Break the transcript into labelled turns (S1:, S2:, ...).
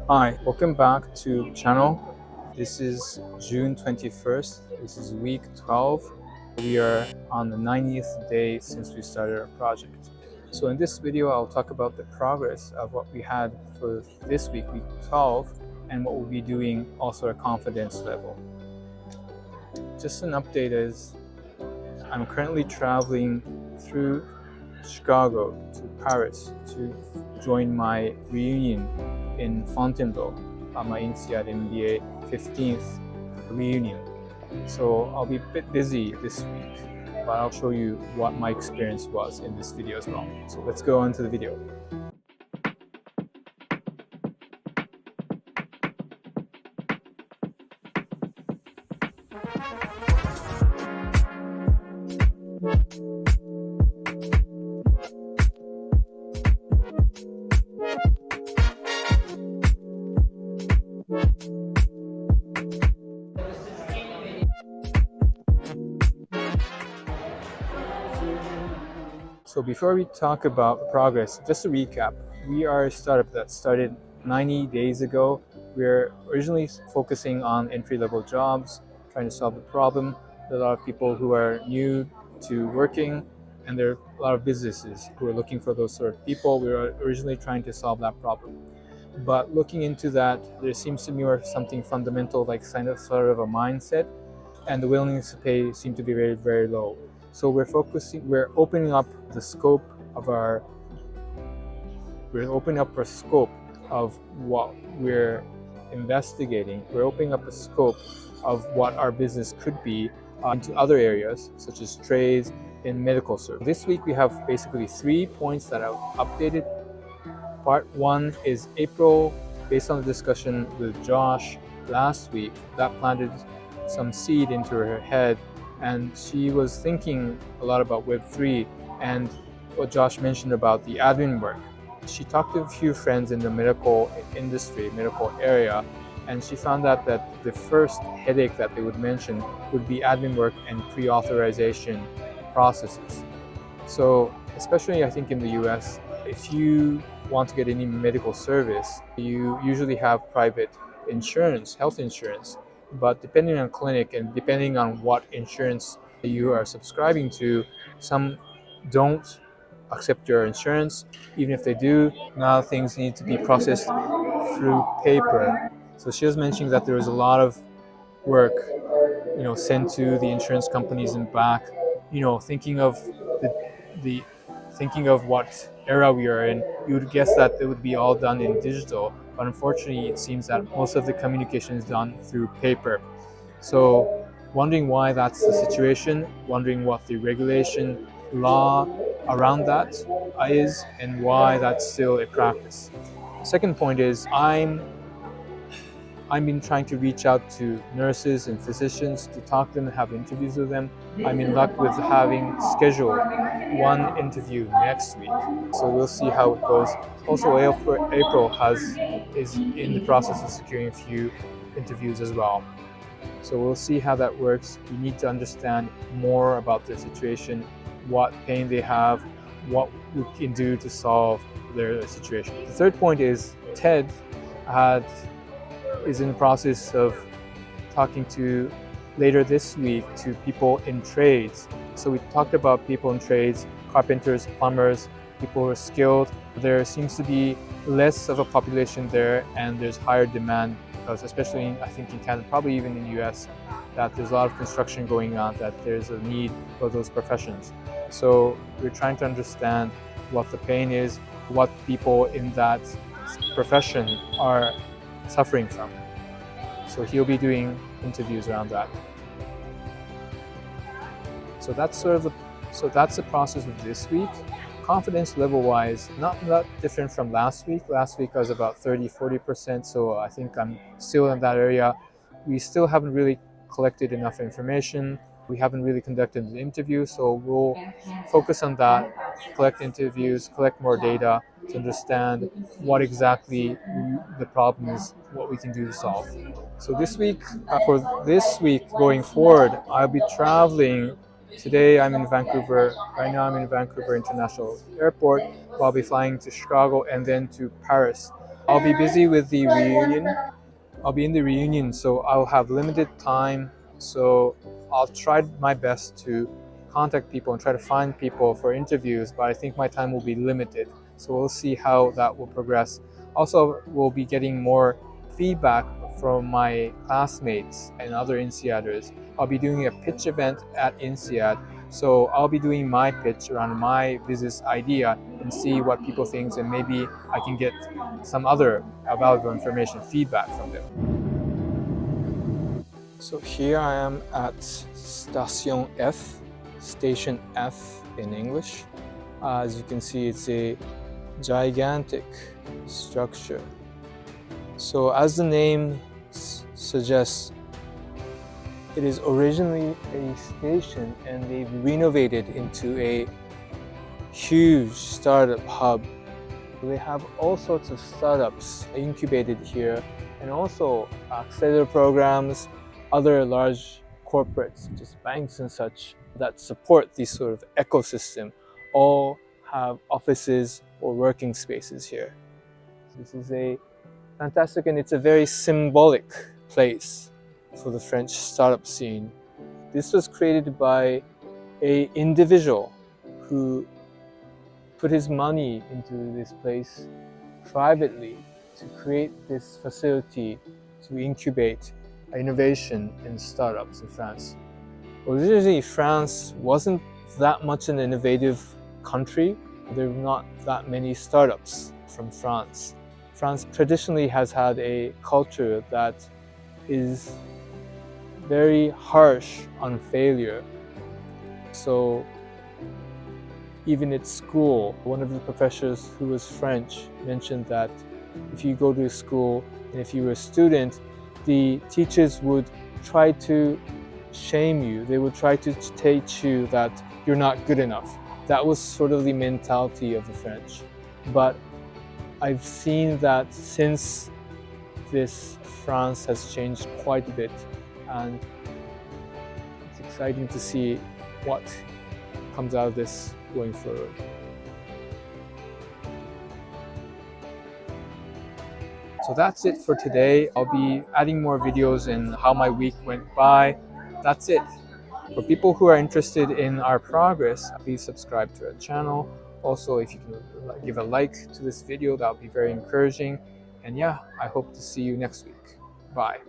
S1: Hi, welcome back to the channel. This is June 21st. This is week 12. We are on the 90th day since we started our project. So in this video, I'll talk about the progress of what we had for this week, week 12, and what we'll be doing, also our confidence level. Just an update is I'm currently traveling through Chicago to Paris to join my reunion in Fontainebleau, my INSEAD MBA 15th reunion. So I'll be a bit busy this week, but I'll show you what my experience was in this video as well. So let's go on to the video. So before we talk about progress, just a recap. We are a startup that started 90 days ago. We're originally focusing on entry-level jobs, trying to solve the problem. There are a lot of people who are new to working, and there are a lot of businesses who are looking for those sort of people. We were originally trying to solve that problem. But looking into that, there seems to be something fundamental, like sort of a mindset, and the willingness to pay seem to be very, very low. So we're opening up the scope of we're opening up our scope of what we're investigating. We're opening up the scope of what our business could be into other areas, such as trades and medical service. This week we have basically 3 points that I've updated. Part 1 is April, based on the discussion with Josh last week, that planted some seed into her head, and she was thinking a lot about Web3 and what Josh mentioned about the admin work. She talked to a few friends in the medical industry, medical area, and she found out that the first headache that they would mention would be admin work and pre-authorization processes. So especially I think in the US, if you want to get any medical service, you usually have private insurance, health insurance. But depending on clinic and depending on what insurance you are subscribing to, some don't accept your insurance. Even if they do, now things need to be processed through paper. So she was mentioning that there was a lot of work, sent to the insurance companies and back, thinking of the thinking of what era we are in, you would guess that it would be all done in digital, but unfortunately it seems that most of the communication is done through paper. So wondering why that's the situation, wondering what the regulation law around that is, and why that's still a practice. The second point is I've been trying to reach out to nurses and physicians to talk to them and have interviews with them. I'm in luck with having scheduled one interview next week. So we'll see how it goes. Also, April is in the process of securing a few interviews as well. So we'll see how that works. We need to understand more about their situation, what pain they have, what we can do to solve their situation. The third point is Ted is in the process of talking to later this week to people in trades. So we talked about people in trades, carpenters, plumbers, people who are skilled. There seems to be less of a population there, and there's higher demand because, especially I think in Canada, probably even in the US, that there's a lot of construction going on, that there's a need for those professions. So we're trying to understand what the pain is, what people in that profession are suffering from. So he'll be doing interviews around that. So that's the process of this week. Confidence level wise, not that different from last week. Last week I was about 30-40%, so I think I'm still in that area. We still haven't really collected enough information. We haven't really conducted an interview, so we'll focus on that, collect interviews, collect more data to understand what exactly the problem is, what we can do to solve. So for this week going forward, I'll be traveling. Today I'm in Vancouver. Right now I'm in Vancouver International Airport. I'll be flying to Chicago and then to Paris. I'll be busy with the reunion. I'll be in the reunion, so I'll have limited time. So I'll try my best to contact people and try to find people for interviews, but I think my time will be limited. So we'll see how that will progress. Also, we'll be getting more feedback from my classmates and other INSEADers. I'll be doing a pitch event at INSEAD. So I'll be doing my pitch around my business idea and see what people think, and maybe I can get some other valuable information, feedback from them. So here I am at Station F, Station F in English. As you can see, it's a gigantic structure. So as the name suggests, it is originally a station and they've renovated into a huge startup hub. They have all sorts of startups incubated here, and also accelerator programs, other large corporates, just banks and such, that support this sort of ecosystem, all have offices or working spaces here. This is a fantastic, and it's a very symbolic place for the French startup scene. This was created by an individual who put his money into this place privately to create this facility to incubate innovation in startups in France. Originally, France wasn't that much an innovative country. There were not that many startups from France. France traditionally has had a culture that is very harsh on failure. So even at school, one of the professors who was French mentioned that if you go to school and if you were a student, the teachers would try to shame you. They would try to teach you that you're not good enough. That was sort of the mentality of the French. But I've seen that since this, France has changed quite a bit, and it's exciting to see what comes out of this going forward. So that's it for today. I'll be adding more videos and how my week went by. That's it. For people who are interested in our progress, please subscribe to our channel. Also, if you can give a like to this video, that would be very encouraging. And yeah, I hope to see you next week. Bye.